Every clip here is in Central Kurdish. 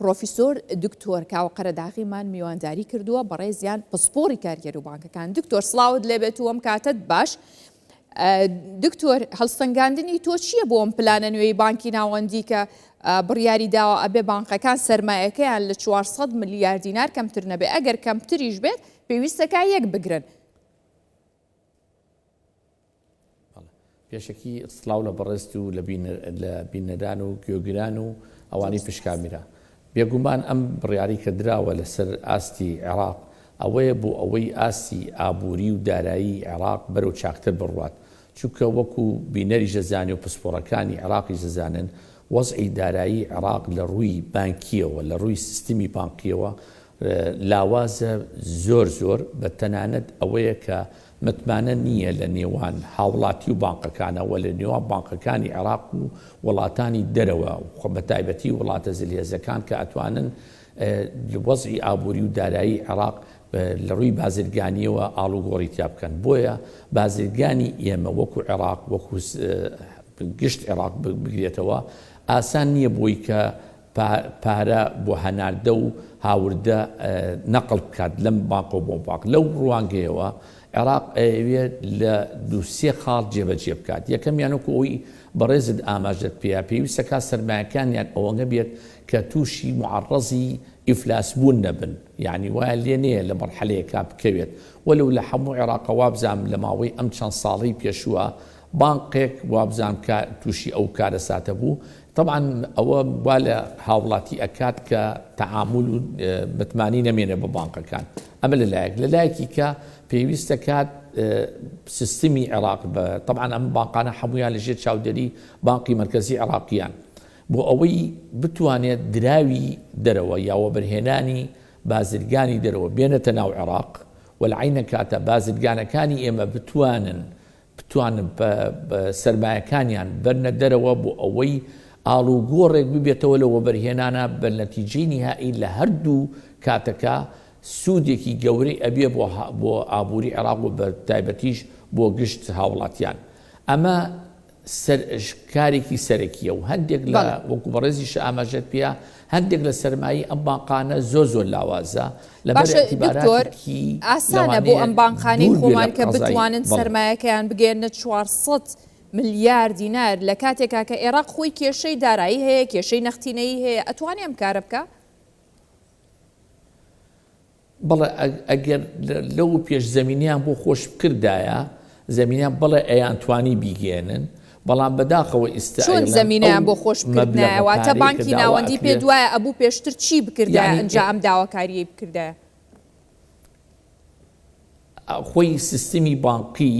پرۆفیسۆر دکتۆر کاوە قەرەداغیمان میوانداری کردووە بەڕێزیان پسپۆڕی کارگەر و بانکەکان. دکتۆر سڵاوت لێبێت و ئەم کاتت باش. دکتۆر هەڵسەنگاندنی تۆ چییە بۆ ئەم پلانە نوێی بانکی ناوەندی کە بڕیاری داوە ئەبێ بانکەکان سەرمایەکەیان لە 400 ملیار دینار کەمتر نەبێ، ئەگەر کەمتریش بێت پێویستەکە یەک بگرن؟ پێشەکی سڵاو لە بەڕێست و لە بینەدان و گوێگران و ئەوانی پشکامیرە. بێگومان ئەم بڕیاری کە دراوە لەسەر ئاستی عێراق ئەوەیە بۆ ئەوەی ئاستی ئابووری و دارایی عێراق بەرەو چاکتر بڕوات، چونکە وەکو بینەری ژەزانی و پسپۆڕەکانی عێراقی زەزانن وەزعی دارایی عێراق لە ڕووی بانکیەوە لە ڕووی سیستمی بانکیەوە لاوازە زۆر بە تەنانەت ئەوەیە کە متمانە نییە لە نێوان هاوڵاتی و بانکەکانەوە لە نێوان بانکەکانی عێراق و وڵاتانی دەرەوە و بە تایبەتی وڵاتە زلهێزەکان کە ئەتوانن وەزعی ئابووری و دارایی عێراق لە ڕووی بازرگانیەوە ئاڵوگۆڕی تیا بکەن. بۆیە بازرگانی ئێمە وەکو عێراق وەکو گشت عێراق بگرێتەوە ئاسان نییە بۆی کە پارە بۆ هەناردە و هاوردە نەقڵ بکات لەم بانکۆ بۆ بانک. لەو ڕوانگەیەوە عێراق ئەوێت لە دووسێ خاڵ جێبەجێ بکات. یەکەمیانوەکو ئەوی بەڕێزت ئاماژەت پێیا پێویستەکە سەرمایەکانیان ئەوەنە بێت کە تووشی معڕەزی ئیفلاسبوون نەبن، یعنی وایە لێ نەیە لە مەرحەلەیەکا بکەوێت. وەلو لە هەموو عێراقە وابزانم لە ماوەی ئەم چەند ساڵی پێشووە بانقێک وابزانم کە تووشی ئەو کارە ساتە بوو. طبعا ئەوە وا لە هاوڵاتی ئەکات کە تەعامل و متمانی نەمێنێ بە بانکەکان. ئەمە لەلایەک لەلایەکی کە پێویستە کات سیستمی عێراق بە طبعا ئەم بانقانە هەمویان لەژێر چاودێری بانقی مرکزی عێراقیان بۆ ئەوەی بتوانێت دراوی دەرەوە یاوە بەرهێنانی بازرگانی دەرەوە بێنێتە ناو عێراق و لە عینە کاتە بازرگانەکانی ئێمە بتوانن سەرمایەکانیان بەرنە دەرەوە بۆ ئەوەی ئاڵوگۆڕێک ببێتەوە لەوە بەرهێنانە بە نەتیجەی نهایی لە هەردوو کاتەکە سوودێکی گەورەی ئەبێ بۆ ئابووری عێراق و بە تایبەتیش بۆ گشت هاوڵاتیان. ئەمە کارێکی سەرەکیە و هەندێک لە وەکو بەڕێزیش ئاماژەت پێیا هەندێک لە سەرمایی ئەم بانقانە زۆر لاوازە لەبەر ئەتیباراتێکی ئاسانە بۆ ئەم بانقانەی خۆمان کە بتوانن سەرمایەکەیان بگێنە 400 ملیار دینار لە کاتێکا کە عێراق خۆی کێشەی دارایی هەیە، کێشەی نەختینەیی هەیە. ئەتوانێ ئەم کارە بکە؟ بەڵێ ئەگەر لەو پێشزەمینیان بۆ خۆش بکردایە زەمینیان بڵێ ئەیان توانی بیگێنن، بەڵام بەداخەوە چۆن زەمینیان بۆ خۆش بکردنایەواتە بانکی ناوەندی پێ دوایە ئەبوو پێشتر چی بکردایە ئەنجا ئەم داواکاریەی بکردایە؟ خۆی سیستمی بانکی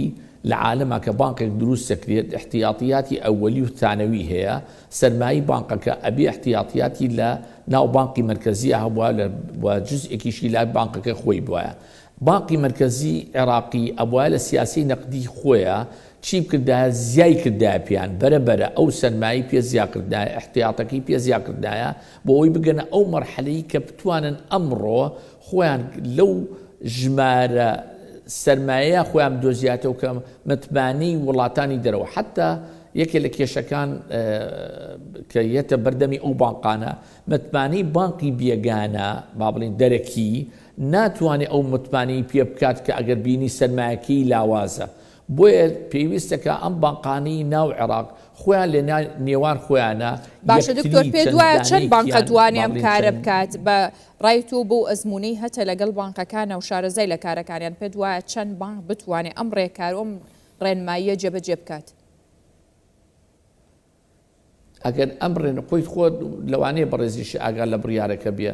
لە عالەما کە بانکێک دروست دەکرێت احتیاطیاتی ئەوەلی و ثانەوی هەیە. سەرمایی بانکەکە ئەبێ احتیاطیاتی لە ناو بانکی مرکزی هەبووە و جزئێکیشی لای بانکەکە خۆی بووە. بانکی مرکزی عێراقی ئەبووە لە سیاسی نەقدی خۆیە چی بکردایە زیای کردایە پیان بەرەبەرە ئەو سەرمایی پێ زیاکردایە احتیاطەکەی پێ زیاکردایە بۆ ئەوی بگەنە ئەو مەرحەلەی کە بتوانن ئەمڕۆ خۆیان لەو ژمارە سەرمایە خۆیان دۆزیاتەوە کە متمانەی وڵاتانی دەرەوە. حتا یەکێ لە کێشەکان کە یەتە بەردەمی ئەو بانقانە متمانەی بانکی بێگانە با بڵین دەرەکی ناتوانێت ئەو متمانەی پێ بکات کە ئەگەر بینی سەرمایەکەی لاوازە. بۆیە پێویستەکە ئەم بانقانەی ناو عێراق خۆیان لە نێوان خۆیانە. باشە دکتۆر پێ دوایە چەند بانکە توانێ ئەم کارە بکات بە ڕای تۆ بۆ ئەزمونەی هەتە لەگەڵ بانکەکانە و شارەزای لە کارەکانیان پێ دوایە چەند بانک بتوانێت ئەم ڕێکار و ئەم ڕێنماییە جێبەجێ بکات؟ ئەگەر ئەم ڕێنە خۆی خۆت لەوانەیە بەڕێزیش ئاگار لە بڕیارەکە بێ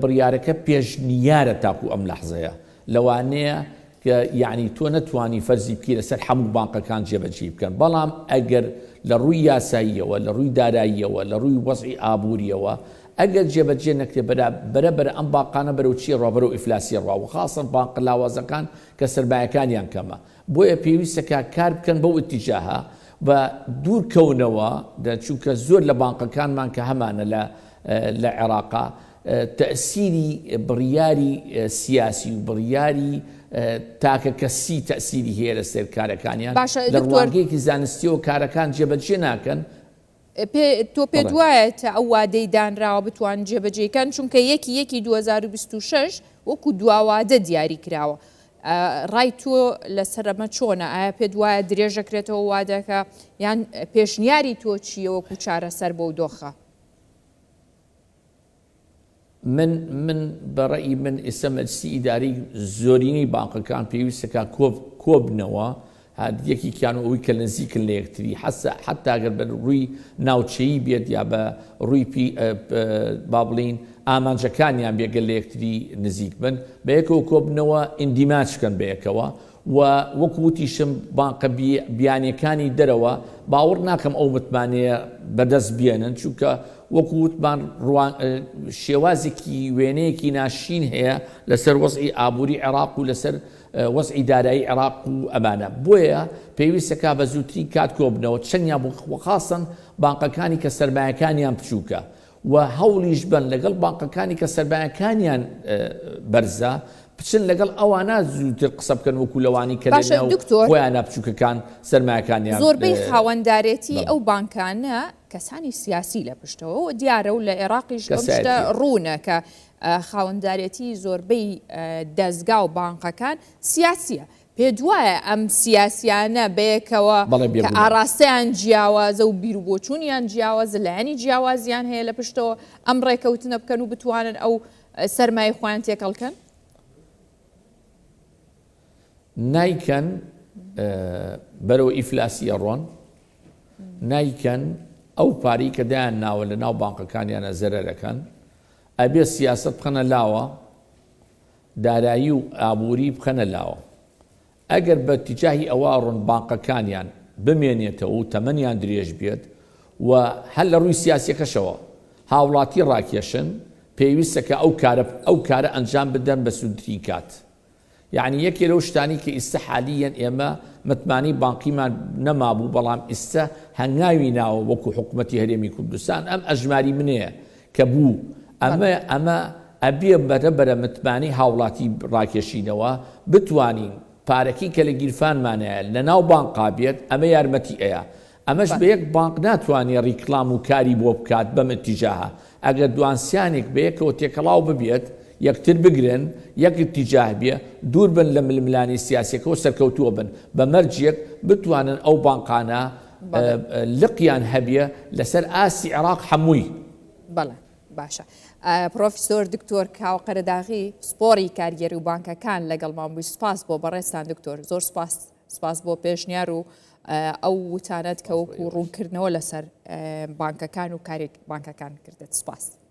بڕیارەکە پێشنیارە تاکو ئەم لەحزەیە لەوانەیە کە یعنی تۆ نەتوانی فەرزی بکەی لەسەر هەموو بانکەکان جێبەجێ بکەن، بەڵام ئەگەر لە ڕووی یاساییەوە لە ڕووی داراییەوە لە ڕووی وەزعی ئابووریەوە ئەگەر جێبەجێ نەکرێت بەرەبەر ئەم بانقانە بەرەو چی ڕابەرە و ئیفلاسی ڕاوە خاصن بانق لاوازەکان کە سەرمایەکانیان کەمە. بۆیە پێویستەکە کار بکەن بەو ئتیجاها بە دوورکەونەوە چونکە زۆر لە بانقەکانمان کە هەمانە لە عێراقا تأثیری بڕیاری سیاسی و بڕیاری تاکە کەسی تأثیری هەیە لەسەر کارەکانیان لە ڕوانگەیەکی زانستیەوە کارەکان جێبەجێ ناکەن. تۆ پێت وایە ئەو وادەی دانراوە بتوان جێبەجێکەن چونکە یەکی 2026 وەکو دواوادە دیاری کراوە. ڕای تۆ لەسەر ئەمە چۆنە؟ ئایا پێت وایە درێژەکرێتەوە وادەکە یان پێشنیاری تۆ چییە وەکو چارەسەر بۆ دۆخە؟ من بەڕێی من ئێستا مەجلیسی ئیداری زۆرینەی بانقەکان پێویستەکە کۆبنەوە یەکیان ئەوەی کە نزیکن لە یەکتری حتا ئەگەر بە ڕووی ناوچەیی بێت یا بە ڕووی با بڵین ئامانجەکانیان بێگەل لە یەکتری نزیک بن بە یەکەوە کۆبنەوە ئیندیماچکەن بە یەکەوە و وەکو وتیشم بانقە بیانیەکانی دەرەوە باوەڕ ناکەم ئەو متمانەیە بەدەست بێنن چونکە وەکو وتمان شێوازێکی وێنەیەکی ناشین هەیە لەسەر وەزعی ئابووری عێراق و لەسەر وەزعی دارایی عێراق و ئەمانە بۆیە پێویستەکە بە زووترین کات کۆبنەوە چەندیان وەخاسن بانقەکانی کە سەرمایەکانیان بچووکە و هەوڵیش بن لەگەڵ بانقەکانی کە سەرمایەکانیان بەرزە بچن لەگەڵ ئەوانە زووتر قسە بکەن وەکو لەوانی کە خۆیان بچووکەکان سەرمایەکانیان. زۆربەی خاوەندارێتی ئەو بانکانە کەسانی سیاسی لە پشتەوە دیارە و لە عێراقیش ڕوونە کە خاوەندارێتی زۆربەی دەستگا و بانقەکان سیاسیە. پێت وایە ئەم سیاسیانە بەیەکەوە کە ئاراستەیان جیاوازە و بیرروبۆچوونیان جیاوازە لایەنی جیاوازیان هەیە لە پشتەوە ئەم ڕێکەوتنە بکەن و بتوانن ئەو سەرمای خۆیان تێکەڵکەن؟ نایکەن بەرەو ئیفلاسی ئەڕۆن، نایکەن ئەو پارەی کە دایان ناوە لە ناو بانقەکانیانە زەرەرەکەن، ئەبێ سیاست بخەنە لاوە، دارایی و ئابووری بخەنە لاوە. ئەگەر بە تیجاهی ئەوە ڕۆن بانقەکانیان بمێنێتەوە و تەمەنیان درێژ بێت و هەر لە ڕووی سیاسەکەشەوە هاوڵاتی ڕاکێشن پێویستەکە ئەو کارە ئەنجام بدەن بە سوودترین کات. یعنی یەکێ لەو شتانی کە ئێستا حالیەن ئێمە متمانی بانقیمان نەمابوو بەڵام ئێستا هەنگاوی ناوە وەکو حکوومەتی هەرێمی کوردستان ئەم ئەژماری منەیە کە بوو ئەمە ئەبێ بەرە متمانی هاوڵاتی ڕاکێشینەوە بتوانین پارەکی کە لە گیرفانمانەیە لە ناو بانقا بێت ئەمە یارمەتی ئەیە. ئەمەش بە یەک بانق ناتوانێت ڕیکلام و کاری بۆ بکات بەم ئەتیجاهە. ئەگەر دوانسیانێک بە یەکەوە تێکەڵاو ببێت یەکتر بگرن یەک ئتیجاه بێ دوور بن لە ململانی سیاسەکەەوە سەرکەوتووە بن بە مەرجێک بتوانن ئەو بانقانە لقیان هەبیە لەسەر ئاسی عێراق هەمووی. بەڵێ باشە. پرۆفیسۆر دکتۆر کاو قەرەداغی سپۆری کارگەری و بانکەکان لەگەڵمان بووی. سپاس بۆ بەڕێستان دکتۆر، زۆر سپاس بۆ پێشنیار و ئەو وتانەت کە وەکو ڕوونکردنەوە لەسەر بانکەکان و کارێک بانکەکان کردێت. سپاس.